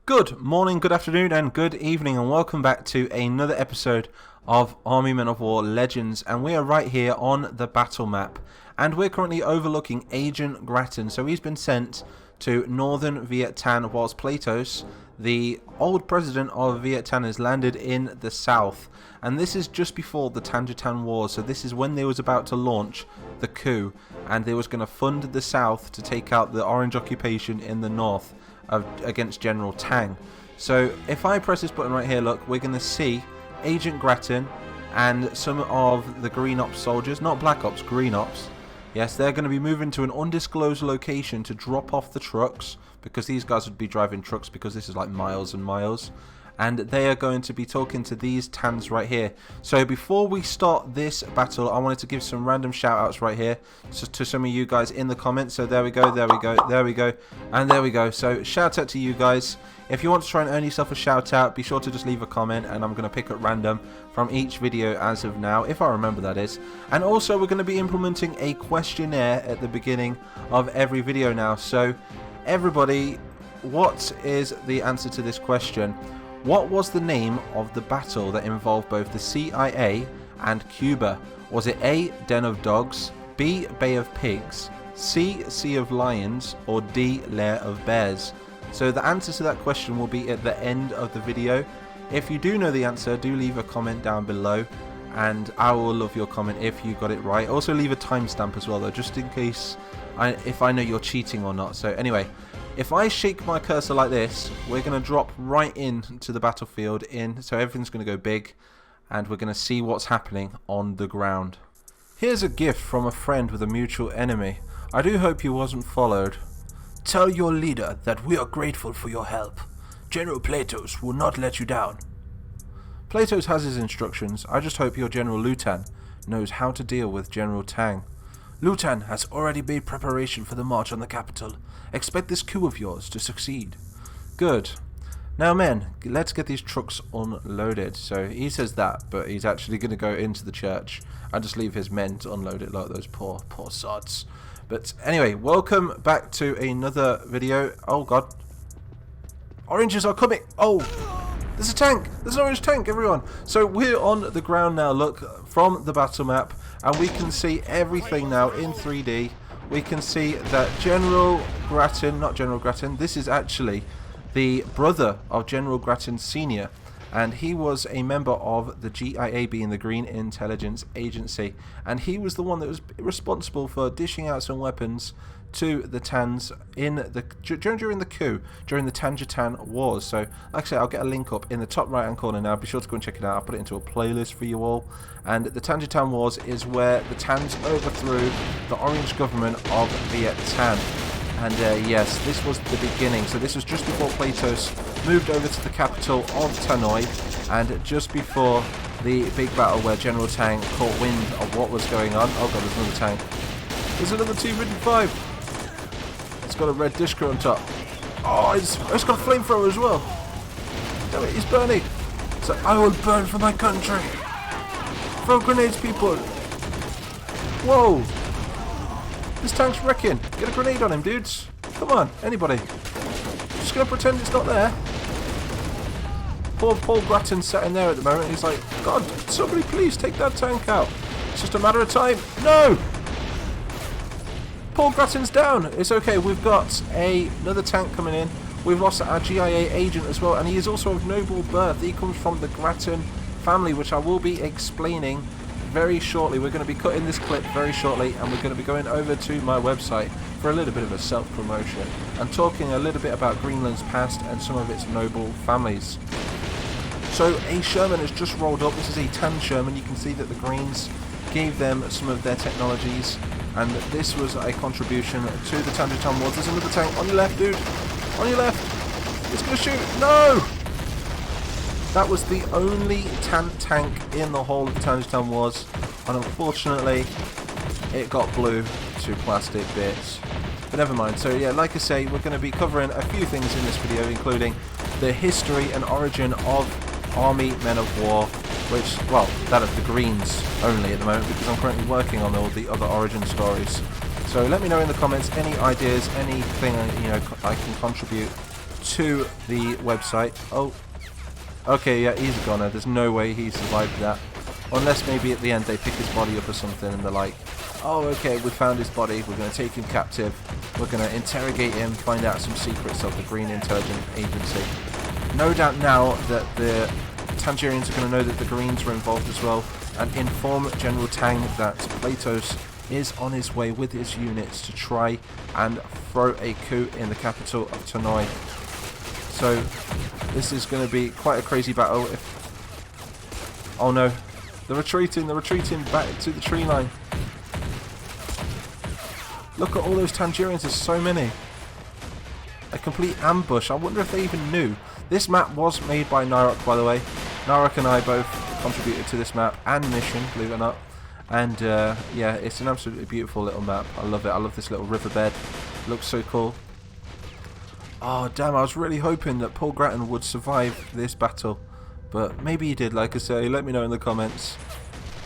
Good morning, good afternoon, and good evening, and welcome back to another episode of Army Men of War Legends. And we are right here on the battle map, and we're currently overlooking Agent Gratton. So he's been sent to northern Vietnam, whilst Platos, the old president of Vietnam, has landed in the south. And this is just before the Tangitan Wars, so this is when they was about to launch the coup, and they was going to fund the south to take out the Orange occupation in the north against General Tang. So if I press this button right here, look, we're going to see Agent Gratton and some of the Green Ops soldiers, not Black Ops, Green Ops. Yes, they're going to be moving to an undisclosed location to drop off the trucks, because these guys would be driving trucks because this is like miles and miles. And they are going to be talking to these Tans right here. So before we start this battle, I wanted to give some random shout outs right here to some of you guys in the comments. So there we go, there we go, there we go, and there we go. So shout out to you guys. If you want to try and earn yourself a shout out, be sure to just leave a comment, and I'm going to pick at random from each video as of now, if I remember, that is. And also we're going to be implementing a questionnaire at the beginning of every video now. So everybody, what is the answer to this question? What was the name of the battle that involved both the CIA and Cuba? Was it A, Den of Dogs, B, Bay of Pigs, C, Sea of Lions, or D, Lair of Bears? So the answer to that question will be at the end of the video. If you do know the answer, do leave a comment down below, and I will love your comment if you got it right. Also leave a timestamp as well though, just in case if I know you're cheating or not. So anyway, if I shake my cursor like this, we're going to drop right into the battlefield so everything's going to go big, and we're going to see what's happening on the ground. Here's a gift from a friend with a mutual enemy. I do hope you wasn't followed. Tell your leader that we are grateful for your help. General Platos will not let you down. Platos has his instructions. I just hope your General Lutan knows how to deal with General Tang. Lutan has already made preparation for the march on the capital. Expect this coup of yours to succeed. Good. Now men, let's get these trucks unloaded. So he says that, but he's actually going to go into the church and just leave his men to unload it, like those poor sods. But anyway, welcome back to another video. Oh god. Oranges are coming. Oh, there's a tank. There's an orange tank, everyone. So we're on the ground now, look, from the battle map. And we can see everything now in 3D. We can see that General Gratton, not General Gratton, this is actually the brother of General Gratton Sr. And he was a member of the GIA, being the Green Intelligence Agency. And he was the one that was responsible for dishing out some weapons to the Tans during the coup, during the Tangitan Wars. So, like I say, I'll get a link up in the top right hand corner now. Be sure to go and check it out. I'll put it into a playlist for you all. And the Tangitan Wars is where the Tans overthrew the Orange government of Vietnam. And yes, this was the beginning. So this was just before Platos moved over to the capital of Tanoi, and just before the big battle where General Tang caught wind of what was going on. Oh god, there's another tank. There's another T-55. It's got a red Dishka on top. Oh, it's got a flamethrower as well. Damn it, he's burning. So I will burn for my country. Throw grenades, people. Whoa. This tank's wrecking. Get a grenade on him, dudes. Come on, anybody. Just gonna pretend it's not there. Poor Paul Gratton's sat in there at the moment. He's like, God, somebody please take that tank out. It's just a matter of time. No! Paul Gratton's down. It's okay. We've got another tank coming in. We've lost our GIA agent as well, and he is also of noble birth. He comes from the Gratton family, which I will be explaining very shortly. We're going to be cutting this clip very shortly, and we're going to be going over to my website for a little bit of a self-promotion and talking a little bit about Greenland's past and some of its noble families. So a Sherman has just rolled up. This is a Tan Sherman. You can see that the Greens gave them some of their technologies, and this was a contribution to the Tangitan Wars. There's another tank on your left, dude. On your left. It's going to shoot. No! That was the only tank in the whole of the Tangitan Wars, and unfortunately it got blew to plastic bits. But never mind. So yeah, like I say, we're going to be covering a few things in this video, including the history and origin of Army Men of War, which, well, that of the Greens only at the moment, because I'm currently working on all the other origin stories. So let me know in the comments any ideas, anything I can contribute to the website. Oh, okay, yeah, he's a goner. There's no way he survived that. Unless maybe at the end they pick his body up or something and they're like, oh, okay, we found his body, we're going to take him captive, we're going to interrogate him, find out some secrets of the Green Intelligence Agency. No doubt now that the Tangerians are going to know that the Greens were involved as well, and inform General Tang that Platos is on his way with his units to try and throw a coup in the capital of Tanoi. So this is going to be quite a crazy battle. Oh no, they're retreating back to the tree line. Look at all those Tangerians, there's so many. A complete ambush. I wonder if they even knew. This map was made by Nyrok, by the way. Nyrok and I both contributed to this map and mission, believe it or not. And yeah, it's an absolutely beautiful little map. I love it. I love this little riverbed. Looks so cool. Oh damn, I was really hoping that Paul Gratton would survive this battle. But maybe he did, like I say. Let me know in the comments.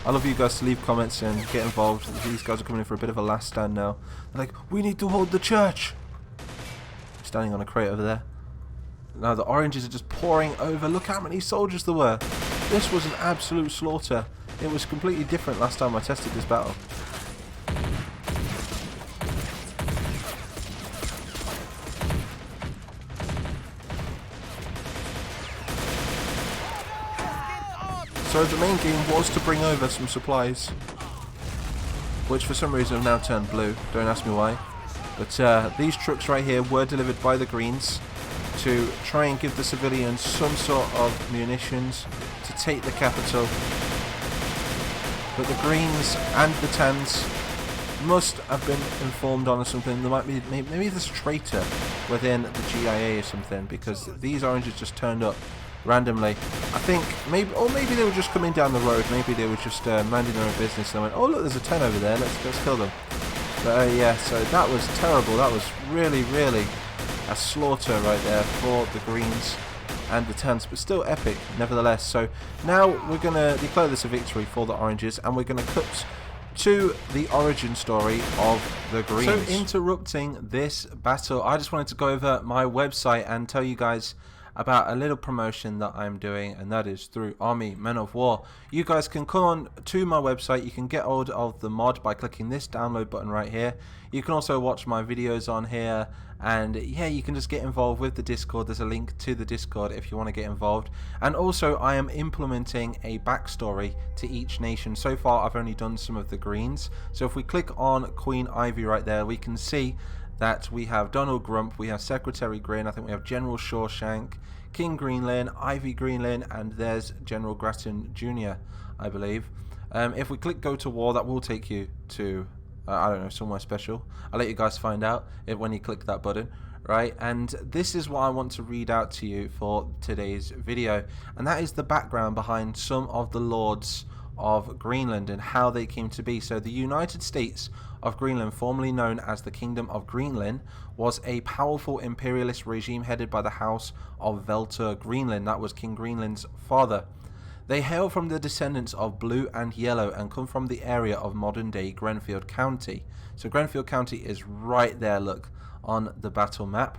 I love you guys to leave comments and get involved. These guys are coming in for a bit of a last stand now. They're like, we need to hold the church. Standing on a crate over there. Now the oranges are just pouring over. Look how many soldiers there were. This was an absolute slaughter. It was completely different last time I tested this battle. So the main game was to bring over some supplies, which for some reason have now turned blue. Don't ask me why. But these trucks right here were delivered by the Greens to try and give the civilians some sort of munitions to take the capital. But the Greens and the Tans must have been informed on or something. There might be maybe there's a traitor within the GIA or something, because these oranges just turned up randomly. I think maybe they were just coming down the road. Maybe they were just minding their own business and they went, oh look, there's a 10 over there, let's kill them. But yeah, so that was terrible. That was really a slaughter right there for the Greens and the Tans, but still epic nevertheless. So now we're going to declare this a victory for the oranges, and we're going to cut to the origin story of the Greens. So interrupting this battle, I just wanted to go over my website and tell you guys about a little promotion that I'm doing, and that is through Army Men of War. You guys can come on to my website. You can get hold of the mod by clicking this download button right here. You can also watch my videos on here, and yeah, you can just get involved with the Discord. There's a link to the Discord if you want to get involved. And also I am implementing a backstory to each nation. So far I've only done some of the Greens, so if we click on Queen Ivy right there, we can see that we have Donald Grump, we have Secretary Grin, I think we have General Shawshank, King Greenland, Ivy Greenland, and there's General Gratton Jr., I believe. If we click Go to War, that will take you to, I don't know, somewhere special. I'll let you guys find out when you click that button, right? And this is what I want to read out to you for today's video, and that is the background behind some of the lords of Greenland and how they came to be. So the United States of Greenland, formerly known as the Kingdom of Greenland, was a powerful imperialist regime headed by the House of Veltur Greenland. That was King Greenland's father. They hail from the descendants of Blue and Yellow and come from the area of modern-day Grenfield County. So Grenfield County is right there, look, on the battle map.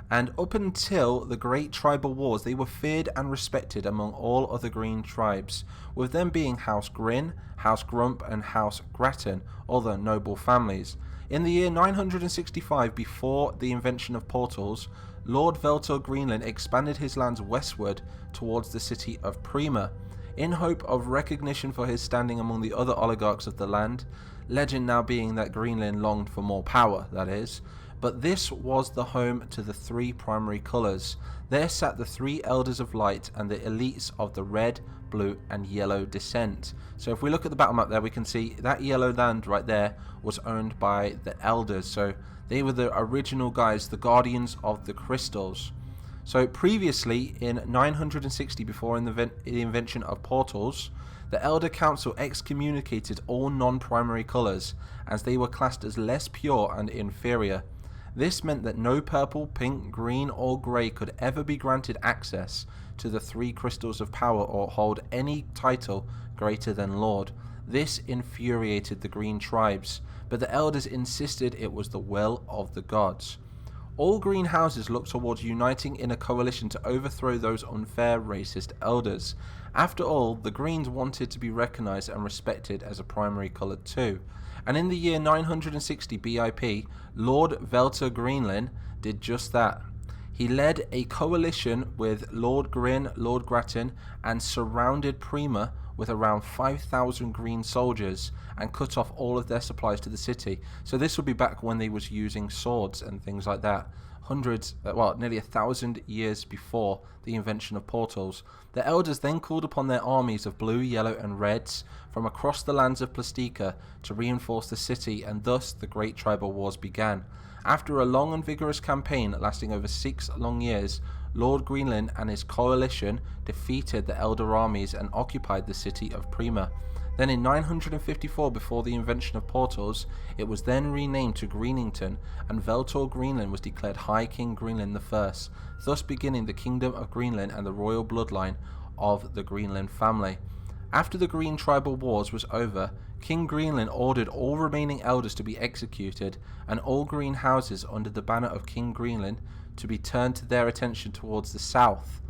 And up until the Great Tribal Wars, they were feared and respected among all other Green tribes, with them being House Grin, House Grump, and House Gratton, other noble families. In the year 965, before the invention of portals, Lord Veltor Greenland expanded his lands westward towards the city of Prima, in hope of recognition for his standing among the other oligarchs of the land, legend now being that Greenland longed for more power, that is. But this was the home to the three primary colours. There sat the three elders of light and the elites of the red, blue and yellow descent. So if we look at the battle map there, we can see that yellow land right there was owned by the elders. So they were the original guys, the guardians of the crystals. So previously in 960, before the invention of portals, the Elder Council excommunicated all non-primary colours as they were classed as less pure and inferior. This meant that no purple, pink, green or grey could ever be granted access to the three crystals of power or hold any title greater than Lord. This infuriated the Green tribes, but the elders insisted it was the will of the gods. All green houses looked towards uniting in a coalition to overthrow those unfair racist elders. After all, the Greens wanted to be recognised and respected as a primary colour too. And in the year 960 BIP, Lord Velta Greenland did just that. He led a coalition with Lord Gwyn, Lord Gratton, and surrounded Prima with around 5,000 green soldiers and cut off all of their supplies to the city. So this would be back when they was using swords and things like that. Nearly 1,000 years before the invention of portals. The elders then called upon their armies of blue, yellow and reds from across the lands of Plastica to reinforce the city, and thus the Great Tribal Wars began. After a long and vigorous campaign lasting over 6 long years, Lord Greenland and his coalition defeated the elder armies and occupied the city of Prima. Then in 954, before the invention of portals, it was then renamed to Greenington, and Veltor Greenland was declared High King Greenland I, thus beginning the Kingdom of Greenland and the royal bloodline of the Greenland family. After the Green Tribal Wars was over, King Greenland ordered all remaining elders to be executed, and all green houses under the banner of King Greenland to be turned to their attention towards the south,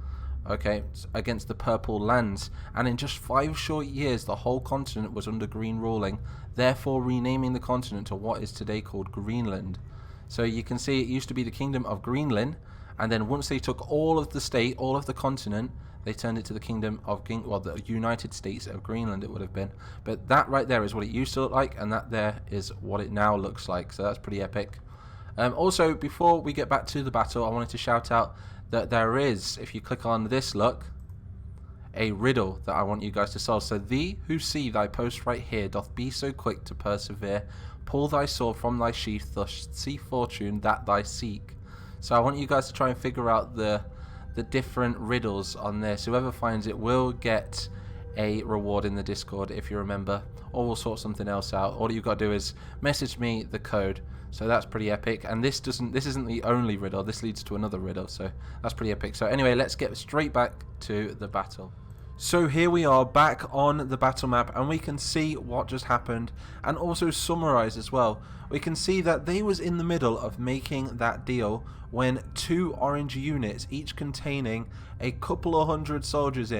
against the purple lands, and in just 5 short years the whole continent was under green ruling, therefore renaming the continent to what is today called Greenland. So you can see it used to be the Kingdom of Greenland, and then once they took all of the state, all of the continent, they turned it to the Kingdom of the United States of Greenland it would have been. But that right there is what it used to look like, and that there is what it now looks like, so that's pretty epic. Also, before we get back to the battle, I wanted to shout out that there is, if you click on this, look, a riddle that I want you guys to solve. So, thee who see thy post right here doth be so quick to persevere, pull thy sword from thy sheath, thus see fortune that thy seek. So I want you guys to try and figure out the different riddles on this. Whoever finds it will get a reward in the Discord, if you remember, or we'll sort something else out. All you've got to do is message me the code. So that's pretty epic, and this isn't the only riddle, this leads to another riddle, so that's pretty epic. So anyway, let's get straight back to the battle. So here we are back on the battle map, and we can see what just happened, and also summarize as well. We can see that they was in the middle of making that deal when 2 orange units, each containing a couple of 100 soldiers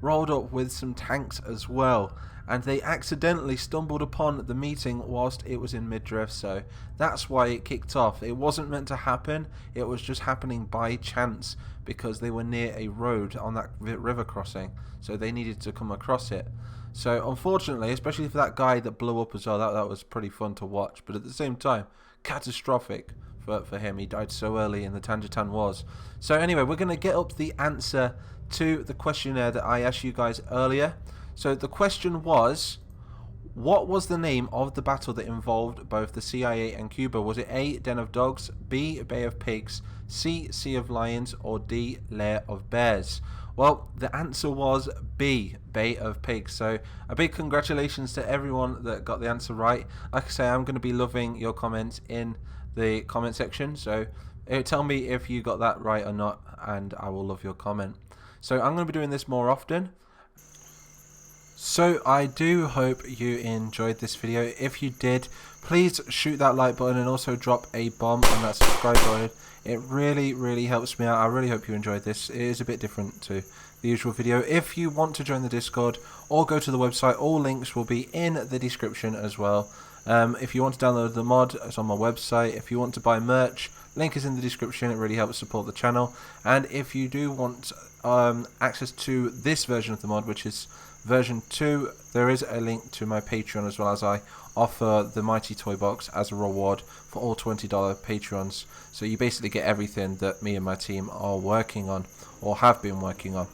rolled up with some tanks as well. And they accidentally stumbled upon the meeting whilst it was in midriff, so that's why it kicked off. It wasn't meant to happen, it was just happening by chance because they were near a road on that river crossing, so they needed to come across it. So unfortunately, especially for that guy that blew up as well, that was pretty fun to watch, but at the same time, catastrophic for him. He died so early in the Tanjatan Wars. So anyway, we're going to get up the answer to the questionnaire that I asked you guys earlier. So the question was, what was the name of the battle that involved both the CIA and Cuba? Was it A, Den of Dogs, B, Bay of Pigs, C, Sea of Lions, or D, Lair of Bears? Well, the answer was B, Bay of Pigs. So a big congratulations to everyone that got the answer right. Like I say, I'm going to be loving your comments in the comment section. So tell me if you got that right or not, and I will love your comment. So I'm going to be doing this more often. So I do hope you enjoyed this video. If you did, please shoot that like button and also drop a bomb on that subscribe button. It really helps me out. I really hope you enjoyed this. It is a bit different to the usual video. If you want to join the Discord or go to the website, all links will be in the description as well. If you want to download the mod, it's on my website. If you want to buy merch, link is in the description. It really helps support the channel. And if you do want access to this version of the mod, which is version 2, there is a link to my Patreon, as well as I offer the Mighty Toy Box as a reward for all $20 Patreons. So you basically get everything that me and my team are working on or have been working on,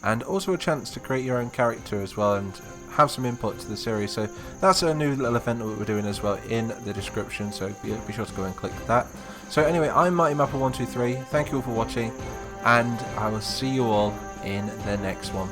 and also a chance to create your own character as well and have some input to the series. So that's a new little event that we're doing as well in the description, so be sure to go and click that. So anyway, I'm Mighty Mapper123, thank you all for watching, and I will see you all in the next one.